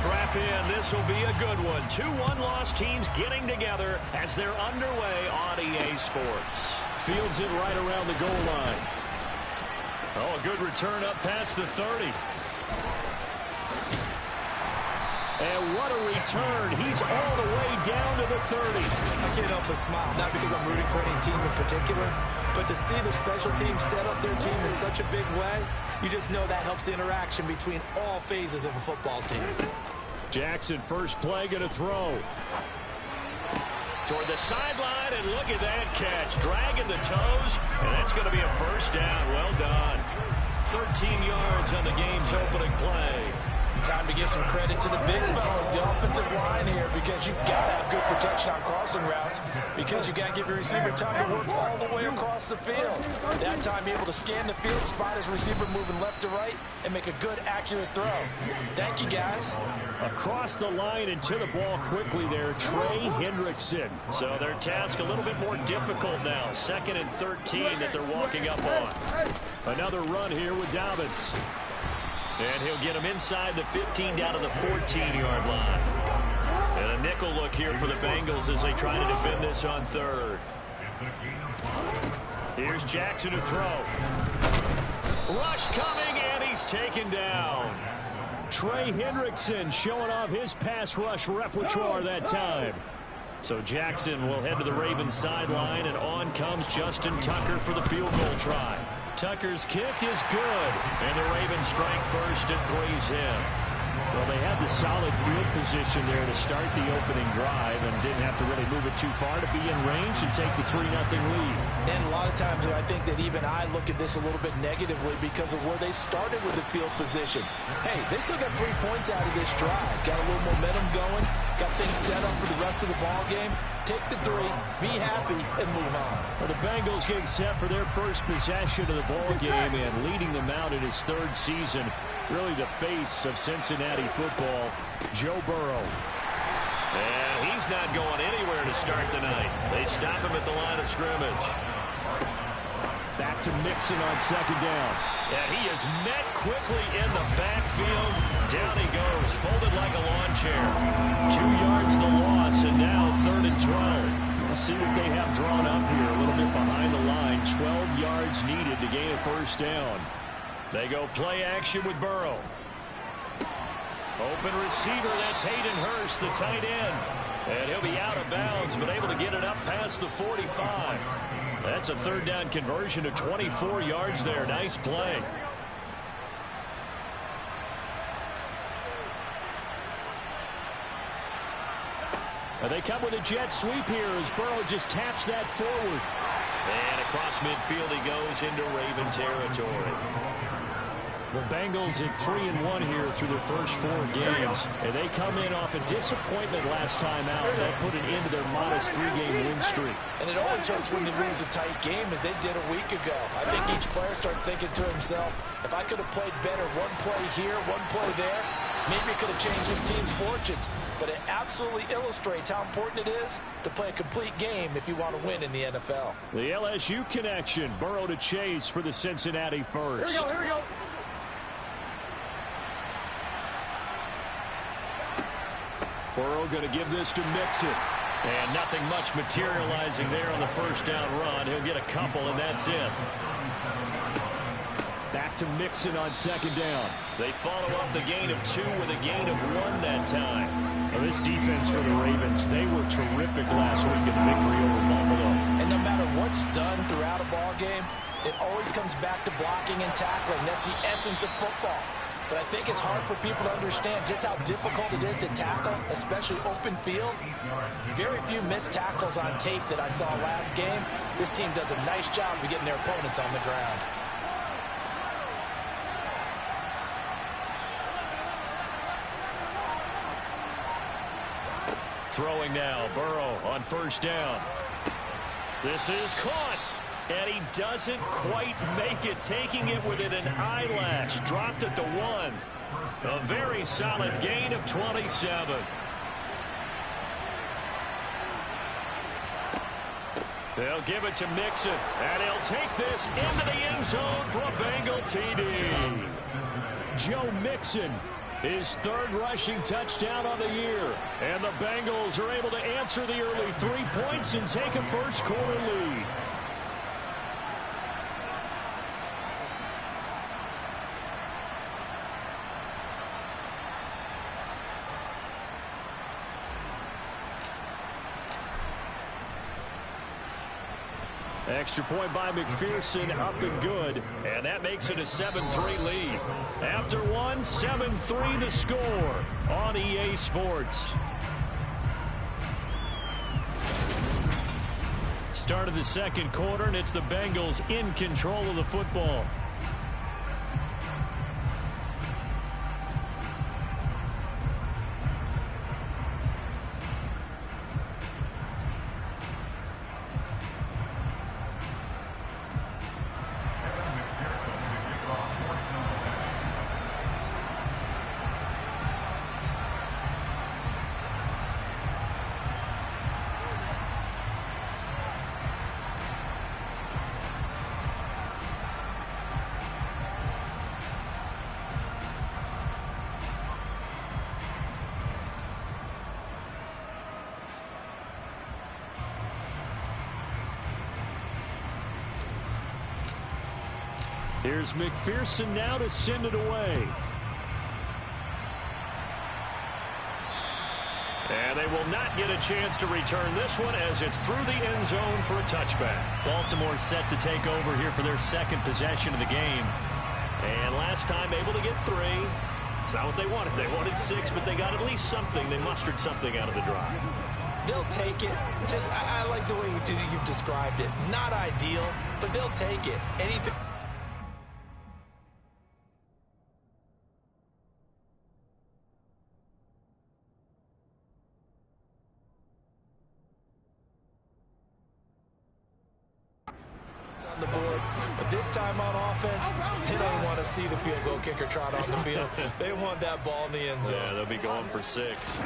Strap in. This will be a good one. 2 one-loss teams getting together as they're underway on EA Sports. Fields it right around the goal line. Oh, a good return up past the 30. And what a return. He's all the way down to the 30. I can't help but smile, not because I'm rooting for any team in particular, but to see the special teams set up their team in such a big way, you just know that helps the interaction between all phases of a football team. Jackson, first play, going to throw. Toward the sideline, and look at that catch. Dragging the toes, and that's going to be a first down. Well done. 13 yards on the game's opening play. Time to give some credit to the big fellas, the offensive line here, because you've got to have good protection on crossing routes, because you got to give your receiver time to work all the way across the field. That time, be able to scan the field, spot his receiver moving left to right, and make a good, accurate throw. Thank you, guys. Across the line and to the ball quickly there, Trey Hendrickson. So their task a little bit more difficult now. 2nd and 13 that they're walking up on. Another run here with Dobbins. And he'll get him inside the 15 down to the 14-yard line. And a nickel look here for the Bengals as they try to defend this on 3rd. Here's Jackson to throw. Rush coming, and he's taken down. Trey Hendrickson showing off his pass rush repertoire that time. So Jackson will head to the Ravens sideline, and on comes Justin Tucker for the field goal try. Tucker's kick is good, and the Ravens strike first and 3's in. Well, they had the solid field position there to start the opening drive and didn't have to really move it too far to be in range and take the 3-0 lead. And a lot of times I think that even I look at this a little bit negatively because of where they started with the field position. Hey, they still got 3 points out of this drive. Got a little momentum going, got things set up for the rest of the ball game. Take the 3, be happy, and move on. Well, the Bengals getting set for their first possession of the ball game and leading them out in his 3rd season. Really the face of Cincinnati football, Joe Burrow. And he's not going anywhere to start the night. They stop him at the line of scrimmage. Back to Mixon on 2nd down. And he is met quickly in the backfield. Down he goes, folded like a lawn chair. 2 yards the loss, and now 3rd and 12. We'll see what they have drawn up here. A little bit behind the line. 12 yards needed to gain a first down. They go play action with Burrow. Open receiver, that's Hayden Hurst, the tight end. And he'll be out of bounds, but able to get it up past the 45. That's a 3rd down conversion of 24 yards there. Nice play. They come with a jet sweep here as Burrow just taps that forward. And across midfield he goes into Raven territory. The Bengals at 3-1 here through their first 4 games. And they come in off a disappointment last time out. That put an end to their modest 3-game win streak. And it always hurts when you lose a tight game as they did a week ago. I think each player starts thinking to himself, if I could have played better one play here, one play there, maybe it could have changed this team's fortunes. But it absolutely illustrates how important it is to play a complete game if you want to win in the NFL. The LSU connection. Burrow to Chase for the Cincinnati first. Here we go. Burrow going to give this to Mixon. And nothing much materializing there on the first down run. He'll get a couple, and that's it. Back to Mixon on 2nd down. They follow up the gain of 2 with a gain of 1 that time. Well, this defense for the Ravens, they were terrific last week in victory over Buffalo. And no matter what's done throughout a ball game, it always comes back to blocking and tackling. That's the essence of football. But I think it's hard for people to understand just how difficult it is to tackle, especially open field. Very few missed tackles on tape that I saw last game. This team does a nice job of getting their opponents on the ground. Throwing now, Burrow on first down. This is caught. And he doesn't quite make it, taking it within an eyelash. Dropped it to 1. A very solid gain of 27. They'll give it to Mixon, and he'll take this into the end zone for a Bengal TD. Joe Mixon His third rushing touchdown on the year. And the Bengals are able to answer the early 3 points and take a first-quarter lead. Extra point by McPherson, up and good. And that makes it a 7-3 lead. After one, 7-3 the score on EA Sports. Start of the second quarter, and it's the Bengals in control of the football. Here's McPherson now to send it away. And they will not get a chance to return this one as it's through the end zone for a touchback. Baltimore set to take over here for their second possession of the game. And last time able to get 3. It's not what they wanted. They wanted 6, but they got at least something. They mustered something out of the drive. They'll take it. I like the way you've described it. Not ideal, but they'll take it. Anything. On the board, but this time on offense, they don't want to see the field goal kicker trot on the field. They want that ball in the end zone. Yeah, they'll be going for 6.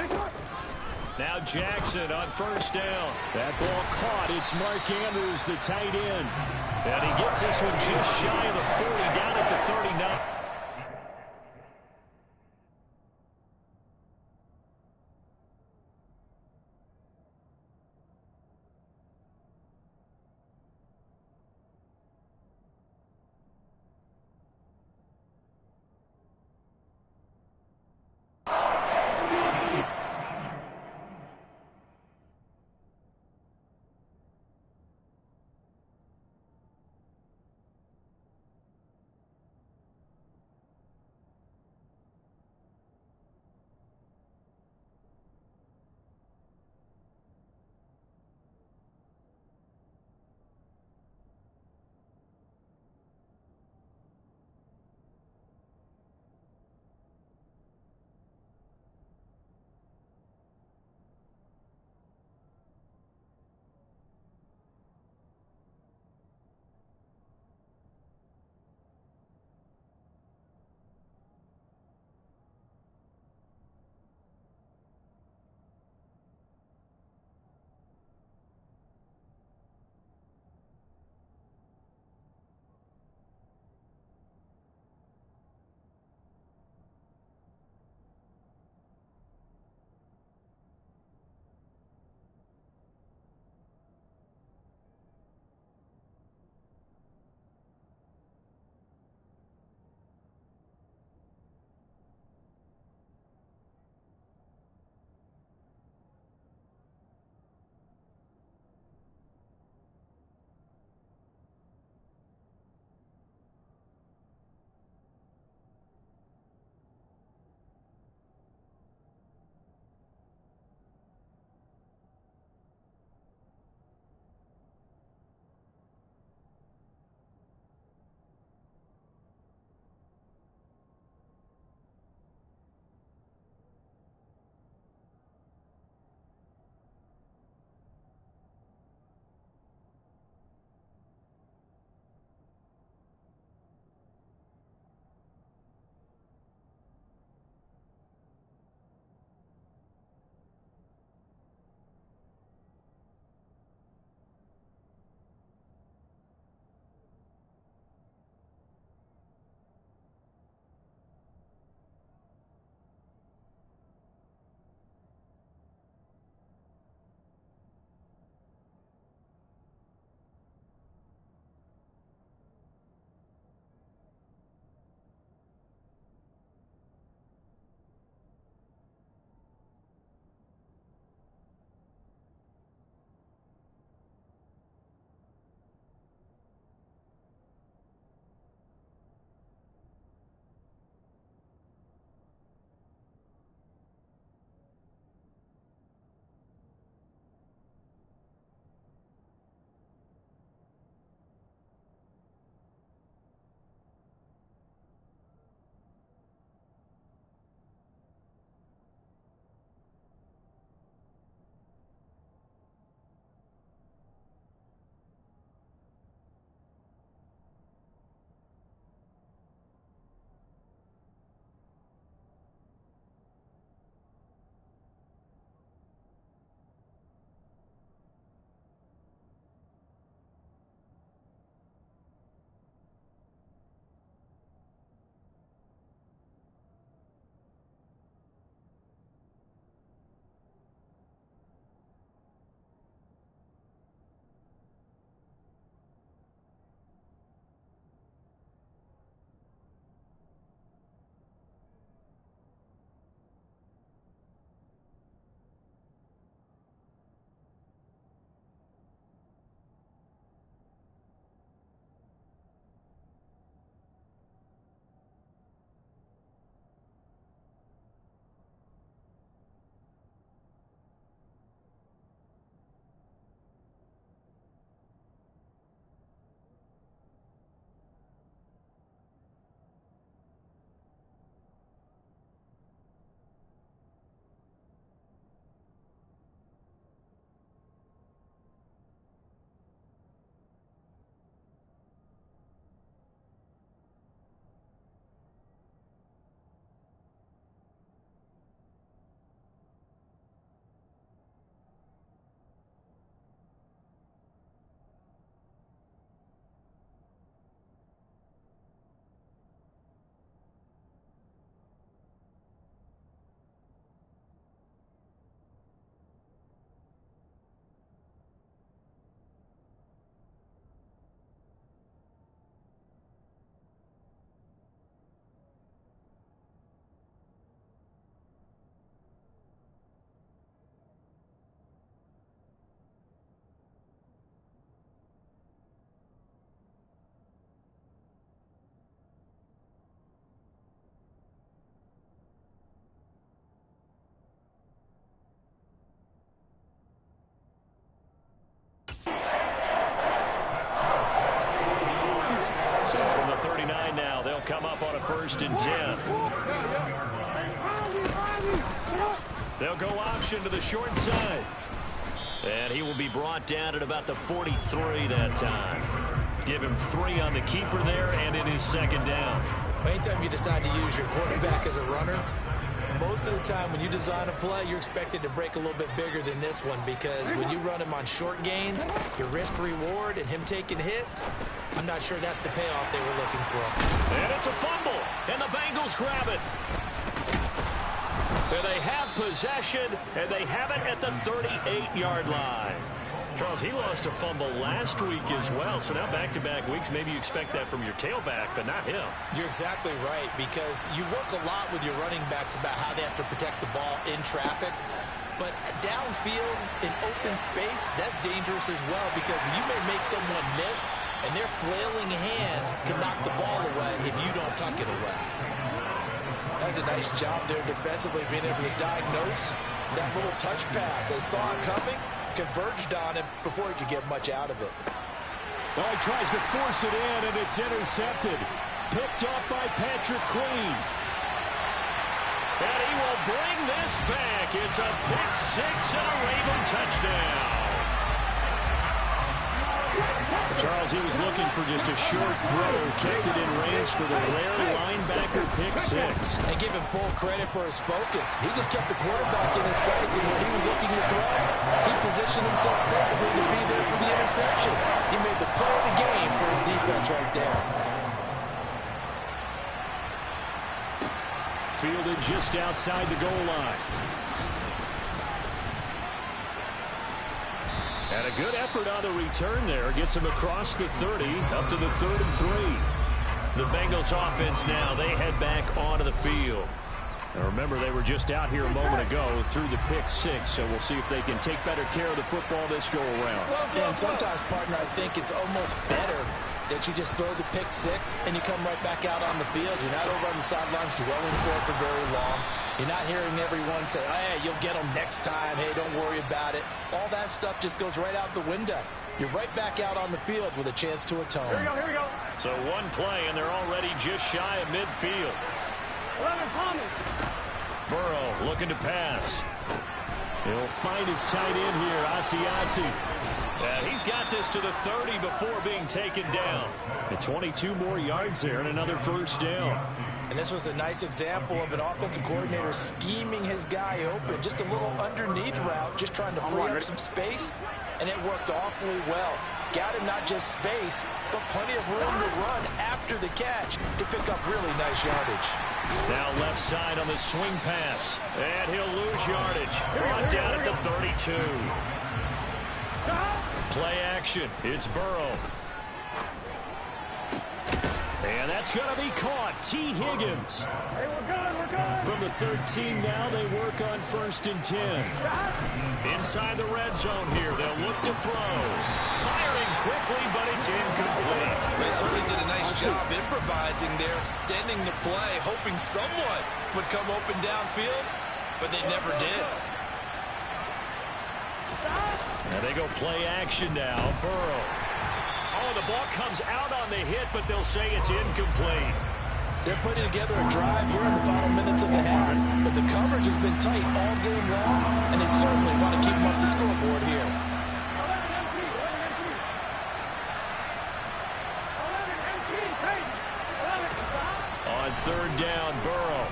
Now Jackson on first down. That ball caught. It's Mark Andrews, the tight end. And he gets this one just shy of the 40, down at the 39. first and 10. They'll go option to the short side. And he will be brought down at about the 43 that time. Give him 3 on the keeper there, and it is second down. Anytime you decide to use your quarterback as a runner, most of the time when you design a play, you're expected to break a little bit bigger than this one, because when you run him on short gains, your risk-reward and him taking hits, I'm not sure that's the payoff they were looking for. And it's a fumble, and the Bengals grab it. And they have possession, and they have it at the 38-yard line. Charles, he lost a fumble last week as well, so now back-to-back weeks, maybe you expect that from your tailback, but not him. You're exactly right, because you work a lot with your running backs about how they have to protect the ball in traffic, but downfield in open space, that's dangerous as well, because you may make someone miss, and their flailing hand can knock the ball away if you don't tuck it away. That's a nice job there defensively, being able to diagnose that little touch pass. They saw it coming, converged on him before he could get much out of it. Well, he tries to force it in, and it's intercepted. Picked up by Patrick Queen. And he will bring this back. It's a pick 6 and a Raven touchdown. Charles, he was looking for just a short throw, kept it in range for the rare linebacker pick 6. And give him full credit for his focus. He just kept the quarterback in his sights, and when he was looking to throw, he positioned himself perfectly to be there for the interception. He made the play of the game for his defense right there. Fielded just outside the goal line. And a good effort on the return there. Gets him across the 30, up to the 3rd and 3. The Bengals offense now, they head back onto the field. Now remember, they were just out here a moment ago through the pick 6, so we'll see if they can take better care of the football this go around. Yeah, and sometimes, partner, I think it's almost better that you just throw the pick 6 and you come right back out on the field. You're not over on the sidelines dwelling for very long. You're not hearing everyone say, hey, you'll get them next time. Hey, don't worry about it. All that stuff just goes right out the window. You're right back out on the field with a chance to atone. Here we go. So one play, and they're already just shy of midfield. 11 Thomas. Burrow looking to pass. He'll find his tight end here, Asiasi. He's got this to the 30 before being taken down. And 22 more yards there and another first down. And this was a nice example of an offensive coordinator scheming his guy open. Just a little underneath route, just trying to free up some space. And it worked awfully well. Got him not just space, but plenty of room to run after the catch to pick up really nice yardage. Now left side on the swing pass. And he'll lose yardage. Brought down at the 32. Play action. It's Burrow. And that's going to be caught. T. Higgins. Hey, we're good. From the 13 now, they work on 1st and 10. Inside the red zone here. They'll look to throw. Firing quickly, but it's incomplete. They certainly did a nice job improvising there, extending the play, hoping someone would come open downfield, but they never did. And they go play action now. Burrow. Oh, the ball comes out on the hit, but they'll say it's incomplete. They're putting together a drive here in the final minutes of the half, but the coverage has been tight all game long, and they certainly want to keep them up the scoreboard here. On 3rd down, Burrow.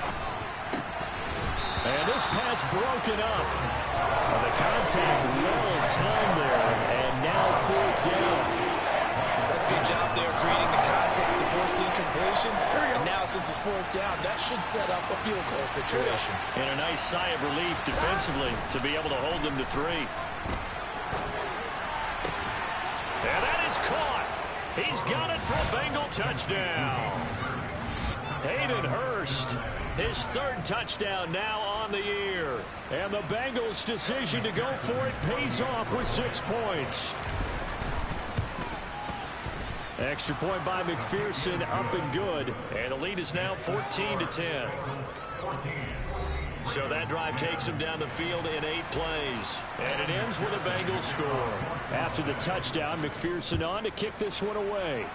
And this pass broken up. The contact well timed there, and now 4th down. That's a good job there, creating the contact to force the incompletion. And now, since it's 4th down, that should set up a field goal situation. And a nice sigh of relief defensively to be able to hold them to 3. And that is caught. He's got it for a Bengal touchdown. Hayden Hurst, his 3rd touchdown now on the year. And the Bengals' decision to go for it pays off with 6 points. Extra point by McPherson, up and good. And the lead is now 14-10. So that drive takes them down the field in 8 plays. And it ends with a Bengals score. After the touchdown, McPherson on to kick this one away.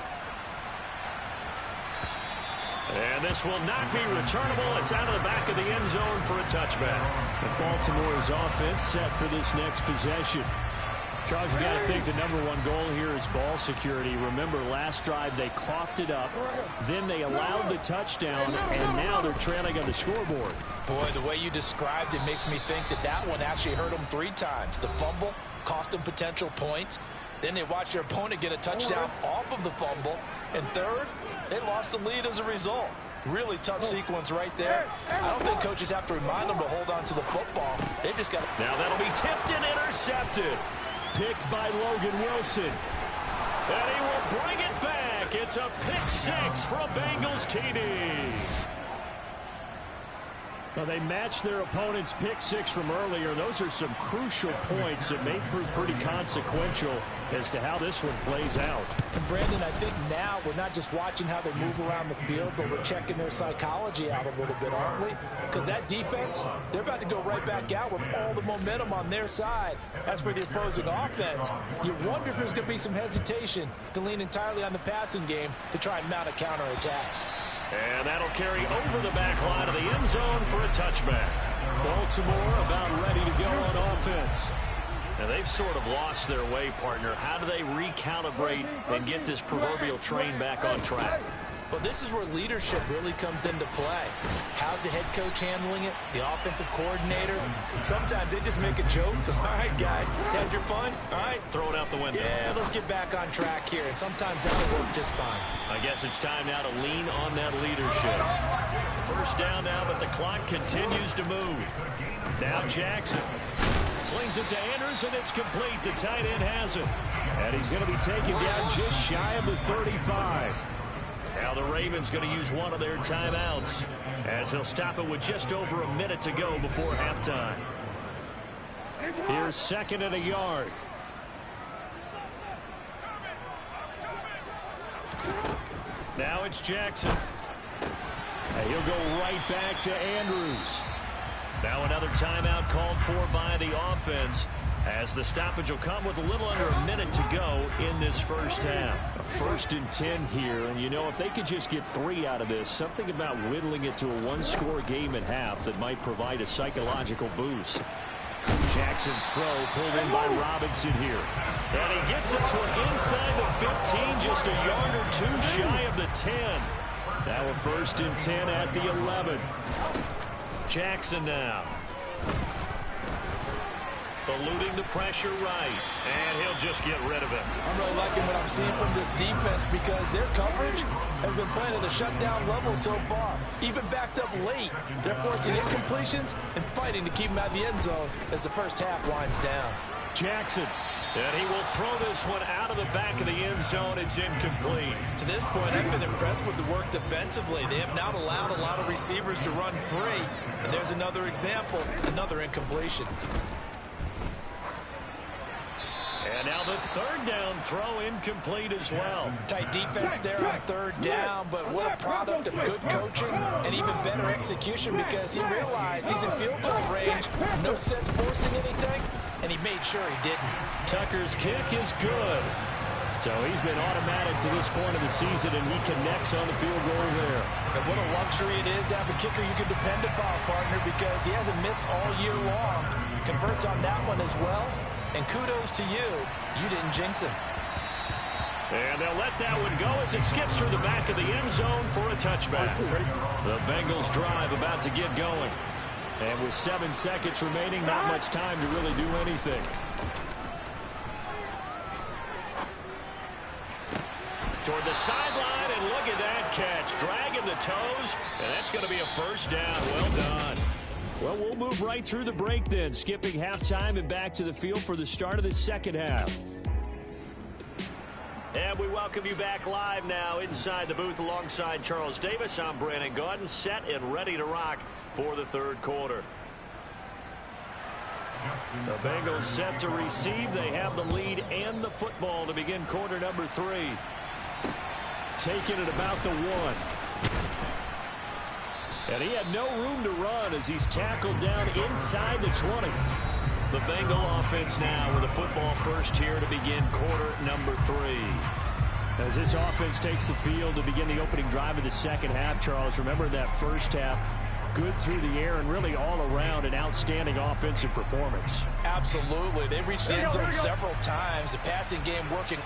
And this will not be returnable. It's out of the back of the end zone for a touchback. And Baltimore's offense set for this next possession. Charles, you got to think the #1 goal here is ball security. Remember, last drive they coughed it up, then they allowed the touchdown, and now they're trailing on the scoreboard. Boy, the way you described it makes me think that that one actually hurt them 3 times. The fumble cost them potential points. Then they watched their opponent get a touchdown off of the fumble. And third, they lost the lead as a result. Really tough sequence right there. I don't think coaches have to remind them to hold on to the football. They've just got to... Now that'll be tipped and intercepted. Picked by Logan Wilson. And he will bring it back. It's a pick 6 for a Bengals TD. Well, they matched their opponent's pick 6 from earlier. Those are some crucial points that may prove pretty consequential as to how this one plays out. And Brandon, I think now we're not just watching how they move around the field, but we're checking their psychology out a little bit, aren't we? Because that defense, they're about to go right back out with all the momentum on their side. As for the opposing offense, you wonder if there's going to be some hesitation to lean entirely on the passing game to try and mount a counterattack. And that'll carry over the back line of the end zone for a touchback. Baltimore about ready to go on offense. Now they've sort of lost their way, partner. How do they recalibrate and get this proverbial train back on track? Well, this is where leadership really comes into play. How's the head coach handling it? The offensive coordinator? Sometimes they just make a joke. All right, guys, had your fun? All right. Throw it out the window. Yeah, let's get back on track here. And sometimes that'll work just fine. I guess it's time now to lean on that leadership. First down now, but the clock continues to move. Now Jackson slings it to Andrews, and it's complete. The tight end has it. And he's going to be taken down just shy of the 35. Now the Ravens going to use one of their timeouts as they'll stop it with just over a minute to go before halftime. Here's 2nd and a yard. Now it's Jackson. And he'll go right back to Andrews. Now another timeout called for by the offense, as the stoppage will come with a little under a minute to go in this first half. A 1st and 10 here, and you know, if they could just get 3 out of this, something about whittling it to a 1-score game at half that might provide a psychological boost. Jackson's throw pulled in by Robinson here. And he gets this one inside the 15, just a yard or 2 shy of the 10. Now a 1st and 10 at the 11. Jackson now. Eluding the pressure right. And he'll just get rid of it. I'm really liking what I'm seeing from this defense because their coverage has been playing at a shutdown level so far. Even backed up late. They're forcing incompletions and fighting to keep them out of the end zone as the first half winds down. Jackson. And he will throw this one out of the back of the end zone. It's incomplete. To this point, I've been impressed with the work defensively. They have not allowed a lot of receivers to run free. And there's another example, another incompletion. And now the 3rd down throw incomplete as well. Tight defense there on 3rd down, but what a product of good coaching and even better execution because he realized he's in field goal range. No sense forcing anything, and he made sure he didn't. Tucker's kick is good. So he's been automatic to this point of the season, and he connects on the field goal there. And what a luxury it is to have a kicker you can depend upon, partner, because he hasn't missed all year long. Converts on that one as well. And kudos to you. You didn't jinx him. And they'll let that one go as it skips through the back of the end zone for a touchback. The Bengals drive about to get going. And with 7 seconds remaining, not much time to really do anything. Toward the sideline, and look at that catch. Dragging the toes, and that's going to be a 1st down. Well done. Well, we'll move right through the break then, skipping halftime and back to the field for the start of the 2nd half. And we welcome you back live now inside the booth alongside Charles Davis. I'm Brandon Gaudin, set and ready to rock for the 3rd quarter. The Bengals set to receive. They have the lead and the football to begin quarter number 3. Taking it about the 1. And he had no room to run as he's tackled down inside the 20. The Bengal offense now with a football first here to begin quarter number 3. As this offense takes the field to begin the opening drive of the second half, Charles, remember that first half, good through the air and really all around an outstanding offensive performance. Absolutely. They reached the end zone several times. The passing game working.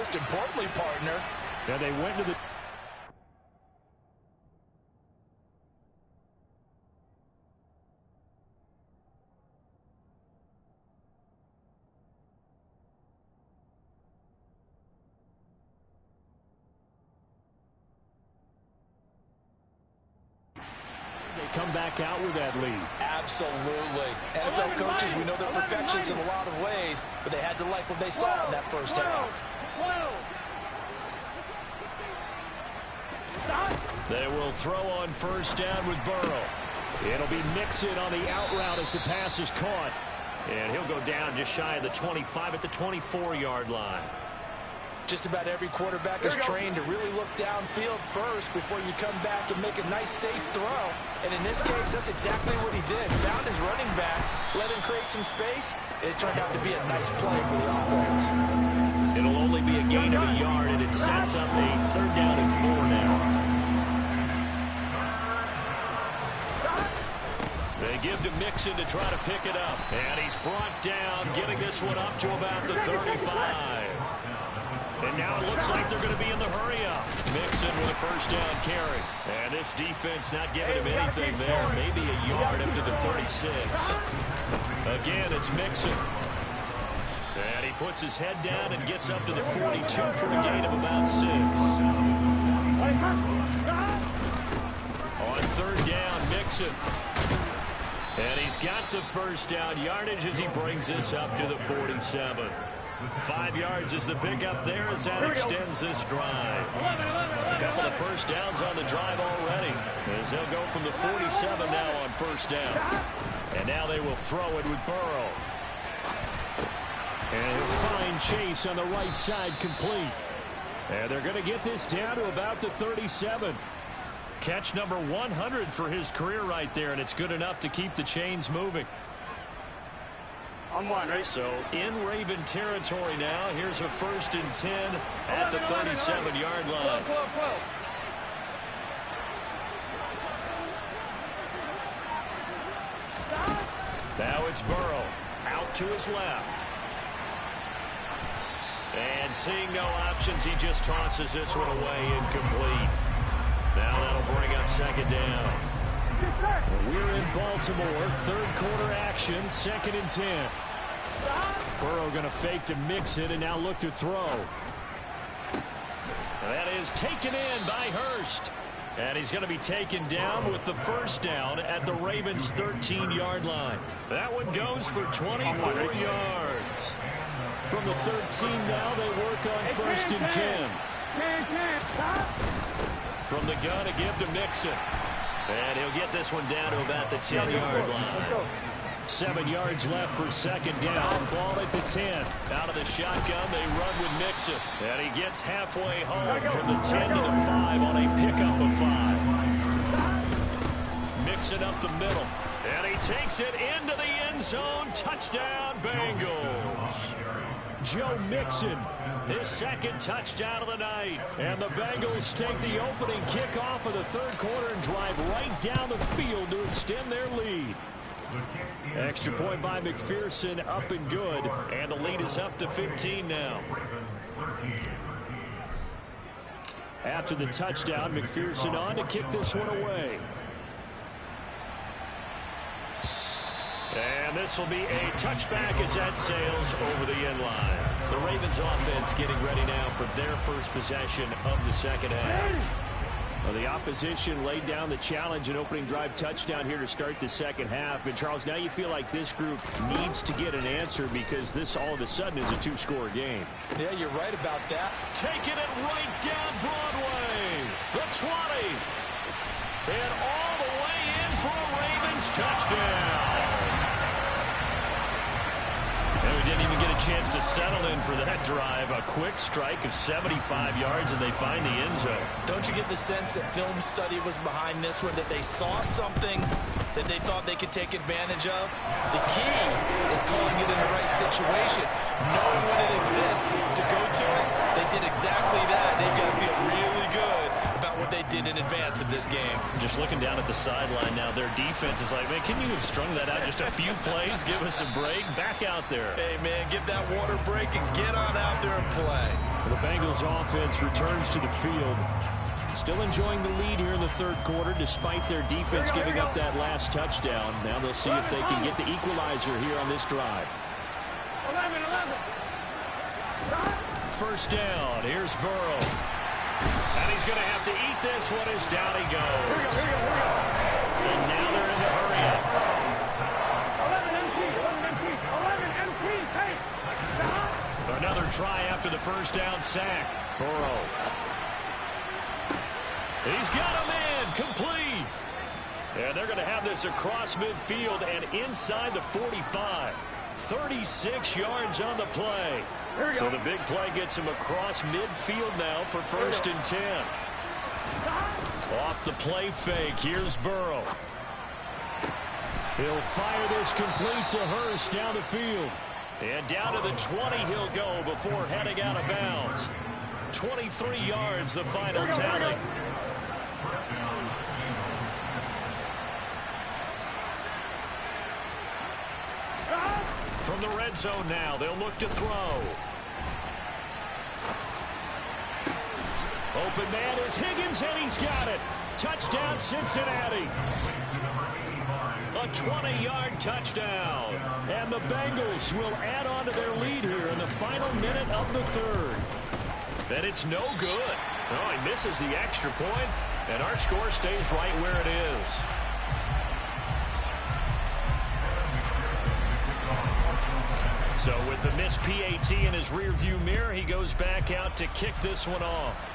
most importantly, partner. Yeah, they went to the... come back out with that lead. Absolutely. NFL coaches, we know they're perfectionists in a lot of ways, but they had to like what they saw in that first half. They will throw on first down with Burrow. It'll be Mixon on the out route as the pass is caught. And he'll go down just shy of the 25 at the 24-yard line. Just about every quarterback is trained to really look downfield first before you come back and make a nice, safe throw. And in this case, that's exactly what he did. Found his running back, let him create some space, and it turned out to be a nice play for the offense. It'll only be a gain of a yard, and it sets up a 3rd down and 4 now. They give to Mixon to try to pick it up. And he's brought down, getting this one up to about the 35. And now it looks like they're going to be in the hurry-up. Mixon with a first down carry. And this defense not giving him anything there. Maybe a yard up to the 36. Again, it's Mixon. And he puts his head down and gets up to the 42 for a gain of about 6. On 3rd down, Mixon. And he's got the first down yardage as he brings this up to the 47. 5 yards is the pickup there as that extends this drive. A couple of first downs on the drive already as they'll go from the 47 now on first down. And now they will throw it with Burrow. And he'll find Chase on the right side complete. And they're going to get this down to about the 37. Catch number 100 for his career right there, and it's good enough to keep the chains moving. On one, right? So in Raven territory now. Here's a 1st and 10 at the 37-yard line. Now it's Burrow out to his left. And seeing no options, he just tosses this one away incomplete. Now that'll bring up 2nd down. We're in Baltimore, 3rd quarter action, 2nd and 10. Burrow going to fake to Mixon and now look to throw. That is taken in by Hurst. And he's going to be taken down with the first down at the Ravens' 13-yard line. That one goes for 24 yards. From the 13 now, they work on 1st and 10. From the gun, a give to Mixon. And he'll get this one down to about the 10-yard line. 7 yards left for 2nd down. Ball at the 10. Out of the shotgun, they run with Mixon. And he gets halfway home from the 10 to the 5 on a pickup of 5. Mixon up the middle. And he takes it into the end zone. Touchdown, Bengals. Joe Mixon, his 2nd touchdown of the night. And the Bengals take the opening kickoff of the 3rd quarter and drive right down the field to extend their lead. Extra point by McPherson, up and good. And the lead is up to 15 now. After the touchdown, McPherson on to kick this one away. And this will be a touchback as that sails over the end line. The Ravens offense getting ready now for their first possession of the 2nd half. Well, the opposition laid down the challenge and opening drive touchdown here to start the 2nd half. And, Charles, now you feel like this group needs to get an answer because this all of a sudden is a 2-score game. Yeah, you're right about that. Taking it right down Broadway. The 20. And all the way in for a Ravens touchdown. And we didn't even get a chance to settle in for that drive. A quick strike of 75 yards, and they find the end zone. Don't you get the sense that film study was behind this one, that they saw something that they thought they could take advantage of? The key is calling it in the right situation, knowing when it exists to go to it. They did exactly that. They've got to feel really good about what they expected in advance of this game. Just looking down at the sideline now, their defense is like, man, can you have strung that out just a few plays? Give us a break. Back out there. Hey, man, give that water break and get on out there and play. The Bengals offense returns to the field. Still enjoying the lead here in the third quarter despite their defense giving up that last touchdown. Now they'll see if they can get the equalizer here on this drive. 11. First down. Here's Burrow. And he's going to have to eat this one as down he goes. Here we go. And now they're in the hurry up. 11 MT, hey, stop. Another try after the first down sack. Burrow. He's got him in. Complete. And they're going to have this across midfield and inside the 45. 36 yards on the play. So the big play gets him across midfield now for first and 10. Off the play fake. Here's Burrow. He'll fire this complete to Hurst down the field. And down to the 20 he'll go before heading out of bounds. 23 yards the final tally. From the red zone now, they'll look to throw. Open man is Higgins, and he's got it. Touchdown, Cincinnati. A 20-yard touchdown. And the Bengals will add on to their lead here in the final minute of the third. And it's no good. Oh, he misses the extra point, and our score stays right where it is. So with the missed PAT in his rearview mirror, he goes back out to kick this one off.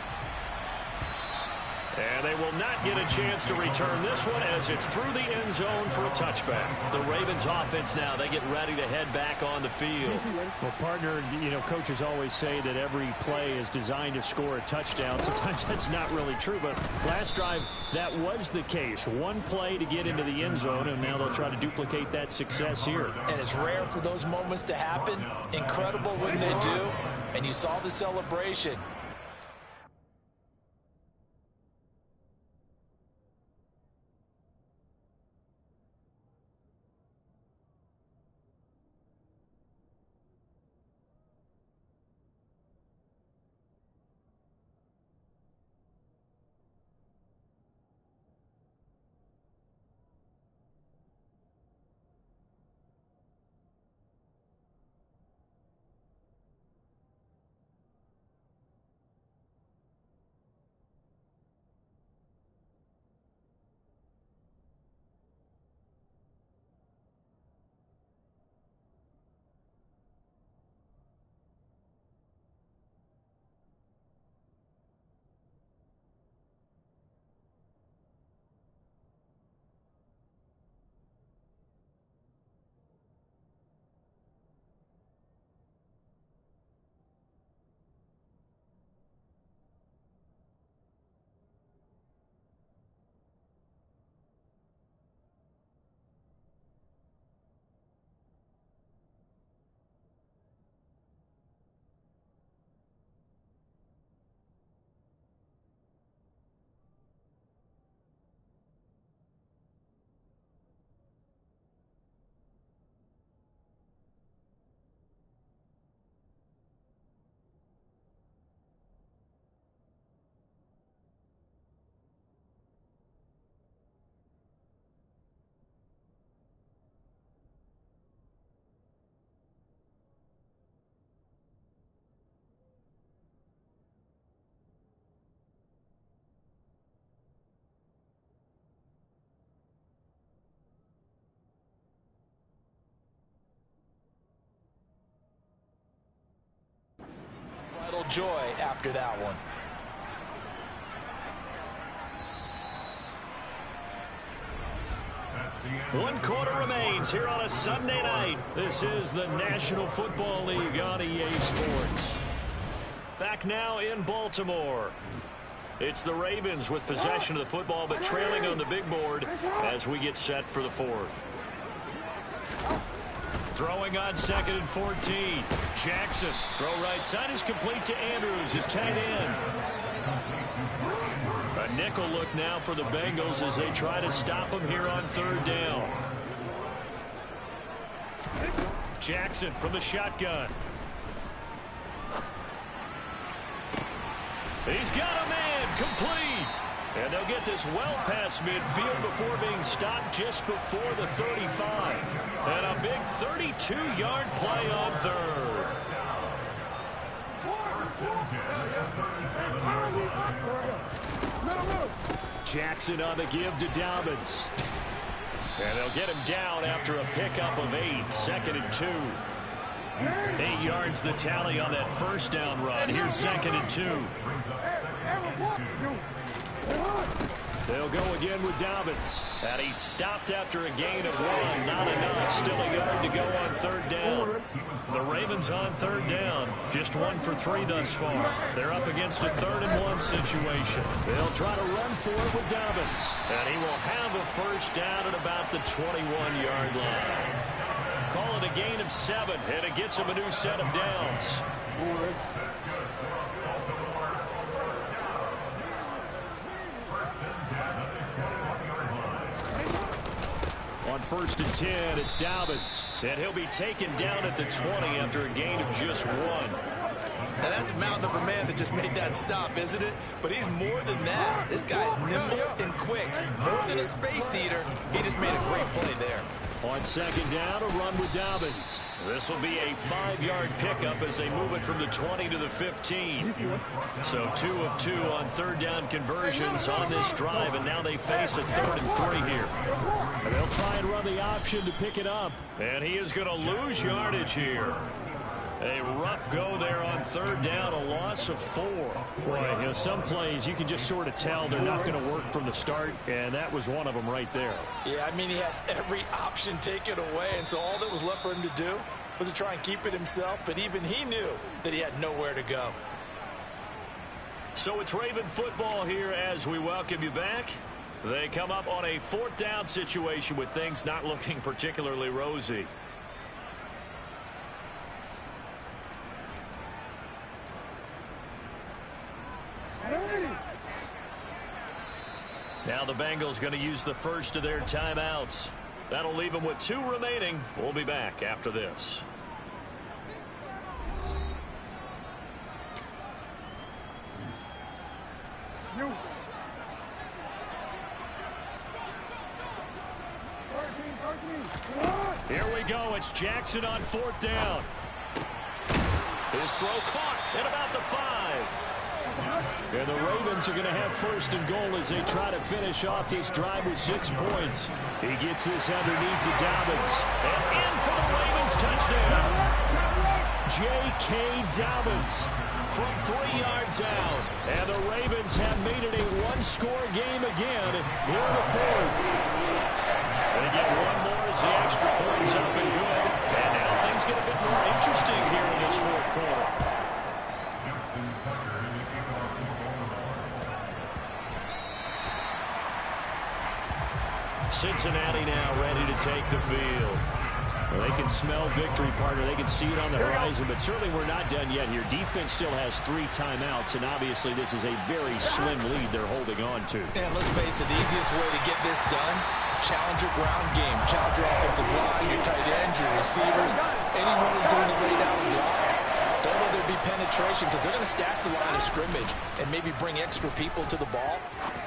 And they will not get a chance to return this one as it's through the end zone for a touchback. The Ravens offense now, they get ready to head back on the field. Well, partner, you know, coaches always say that every play is designed to score a touchdown. Sometimes that's not really true, but last drive, that was the case. One play to get into the end zone, and now they'll try to duplicate that success here. And it's rare for those moments to happen. Incredible when they do. And you saw the celebration. Joy after that one. One quarter remains here on a Sunday night. This is the National Football League on EA Sports. Back now in Baltimore. It's the Ravens with possession of the football, but trailing on the big board as we get set for the fourth. Throwing on 2nd and 14. Jackson. Throw right side is complete to Andrews, his tight end. A nickel look now for the Bengals as they try to stop him here on third down. Jackson from the shotgun. He's got a man complete. And they'll get this well past midfield before being stopped just before the 35. And a big 32-yard play on third. Jackson on the give to Dobbins. And they'll get him down after a pickup of 8. 2nd and 2. 8 yards the tally on that first down run. Here's 2nd and 2. They'll go again with Dobbins. And he's stopped after a gain of 1. Not enough. Still a yard to go on third down. The Ravens on third down. Just 1 for 3 thus far. They're up against a 3rd and 1 situation. They'll try to run for it with Dobbins. And he will have a first down at about the 21-yard line. Call it a gain of 7, and it gets him a new set of downs. On 1st and 10, it's Dobbins. And he'll be taken down at the 20 after a gain of just 1. Now that's a mountain of a man that just made that stop, isn't it? But he's more than that. This guy's nimble and quick. More than a space eater. He just made a great play there. On 2nd down, a run with Dobbins. This will be a 5-yard pickup as they move it from the 20 to the 15. So 2 of 2 on 3rd down conversions on this drive, and now they face a 3rd and 3 here. And they'll try and run the option to pick it up. And he is going to lose yardage here. A rough go there on 3rd down, a loss of 4. Boy, you know, some plays you can just sort of tell they're not going to work from the start, and that was one of them right there. Yeah, I mean, he had every option taken away, and so all that was left for him to do was to try and keep it himself, but even he knew that he had nowhere to go. So it's Raven football here as we welcome you back. They come up on a 4th down situation with things not looking particularly rosy. Now the Bengals going to use the first of their timeouts. That'll leave them with 2 remaining. We'll be back after this. Here we go. It's Jackson on 4th down. His throw caught at about the 5. And the Ravens are going to have 1st and goal as they try to finish off this drive with 6 points. He gets this underneath to Dobbins. And in for the Ravens touchdown. J.K. Dobbins from 3 yards out. And the Ravens have made it a 1-score game again here in the 4th. They get 1 more as the extra point's up and good. And now things get a bit more interesting here in this 4th quarter. Cincinnati now ready to take the field. Well, they can smell victory, partner. They can see it on the horizon, but certainly we're not done yet here. Defense still has 3 timeouts, and obviously this is a very slim lead they're holding on to. And let's face it, the easiest way to get this done, challenge your ground game, challenge your offensive line, your tight ends, your receivers, anyone who's going to lay down and block. Don't let there be penetration because they're going to stack the line of scrimmage and maybe bring extra people to the ball.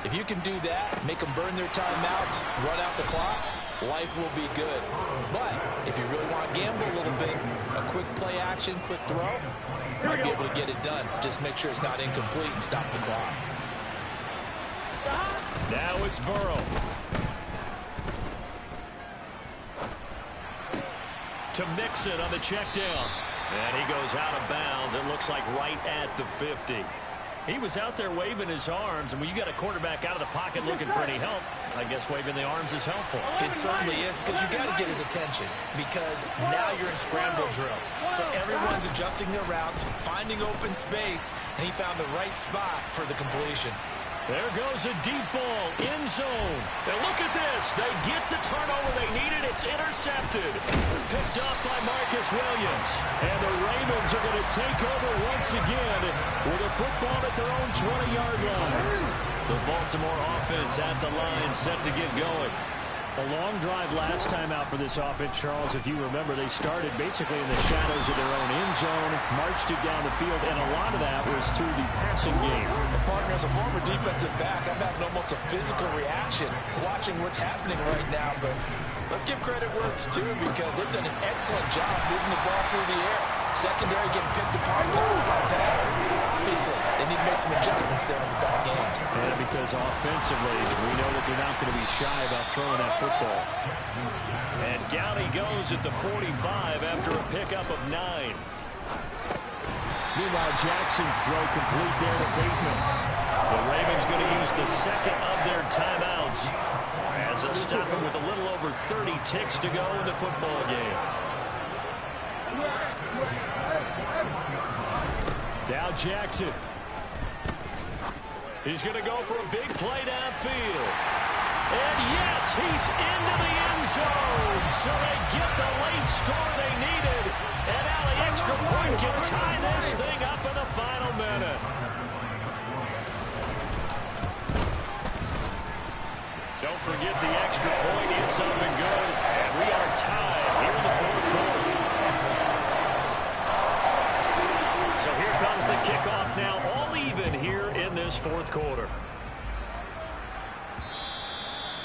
If you can do that, make them burn their timeouts, run out the clock, life will be good. But if you really want to gamble a little bit, a quick play action, quick throw, you might be able to get it done. Just make sure it's not incomplete and stop the clock. Now it's Burrow. To Mixon on the check down. And he goes out of bounds. It looks like right at the 50. He was out there waving his arms, and when you got a quarterback out of the pocket looking for any help, I guess waving the arms is helpful. It certainly is, because you got to get his attention, because now you're in scramble drill. So everyone's adjusting their routes, finding open space, and he found the right spot for the completion. There goes a deep ball, end zone. And look at this. They get the turnover they needed. It's intercepted. Picked up by Marcus Williams. And the Ravens are going to take over once again with a football at their own 20-yard line. The Baltimore offense at the line, set to get going. A long drive last time out for this offense, Charles. If you remember, they started basically in the shadows of their own end zone, marched it down the field, and a lot of that was through the passing game. And partner, as a former defensive back, I'm having almost a physical reaction watching what's happening right now. But let's give credit where it's due, because they've done an excellent job moving the ball through the air. Secondary getting picked apart pass by pass. Obviously, they need to make some adjustments there in the back end. And because offensively, we know that they're not going to be shy about throwing that football. And down he goes at the 45 after a pickup of 9. Meanwhile, Jackson's throw complete there to Bateman. The Ravens going to use the second of their timeouts as they'll stop him with a little over 30 ticks to go in the football game. Now Jackson. He's going to go for a big play downfield. And yes, he's into the end zone. So they get the late score they needed. And now the extra point can tie this thing up in the final minute. Don't forget the extra point. It's up and good. And we are tied here in the fourth quarter. So here comes the kickoff now, all even here in this fourth quarter.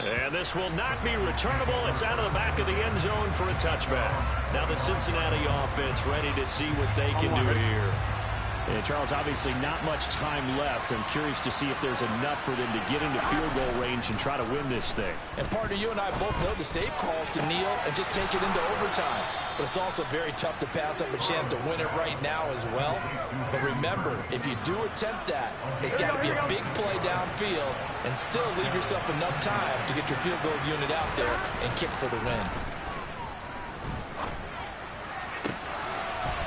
And this will not be returnable. It's out of the back of the end zone for a touchback. Now the Cincinnati offense ready to see what they can do here. And Charles, obviously not much time left. I'm curious to see if there's enough for them to get into field goal range and try to win this thing. And partner, you and I both know the save calls to kneel and just take it into overtime. But it's also very tough to pass up a chance to win it right now as well. But remember, if you do attempt that, it's got to be a big play downfield and still leave yourself enough time to get your field goal unit out there and kick for the win.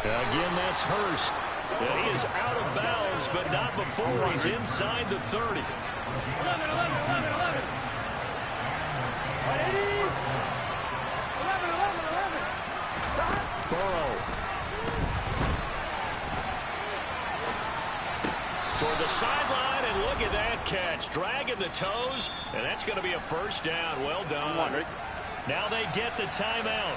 Again, that's Hurst. And he is out of bounds, but not before he's inside the 30. 11, 11, 11, 11. 11, 11, 11. Burrow. Toward the sideline, and look at that catch. Dragging the toes, and that's going to be a first down. Well done. Now they get the timeout.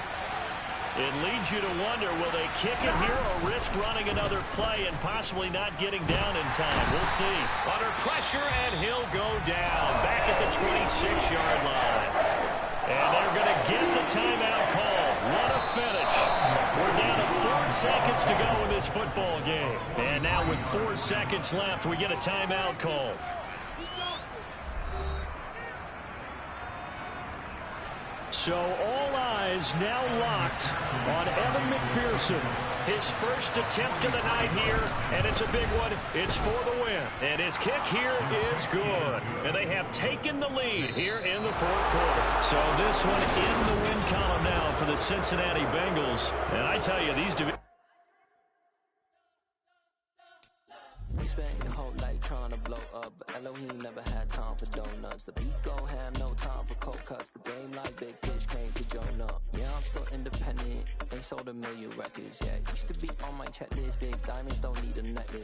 It leads you to wonder, will they kick it here or risk running another play and possibly not getting down in time? We'll see. Under pressure, and he'll go down. Back at the 26-yard line. And they're going to get the timeout call. What a finish. We're down to 4 seconds to go in this football game. And now with 4 seconds left, we get a timeout call. So all eyes now locked on Evan McPherson. His first attempt of the night here, and it's a big one. It's for the win. And his kick here is good. And they have taken the lead here in the fourth quarter. So this one in the win column now for the Cincinnati Bengals. And I tell you, these divisions. We spent your whole life trying to blow up, but Elohim never had time for donuts. The beat gon' have no time for cold cuts. The game like Big Fish came to join up. Yeah, I'm still independent. Ain't sold a million records yet. Used to be on my checklist. Big diamonds don't need a necklace.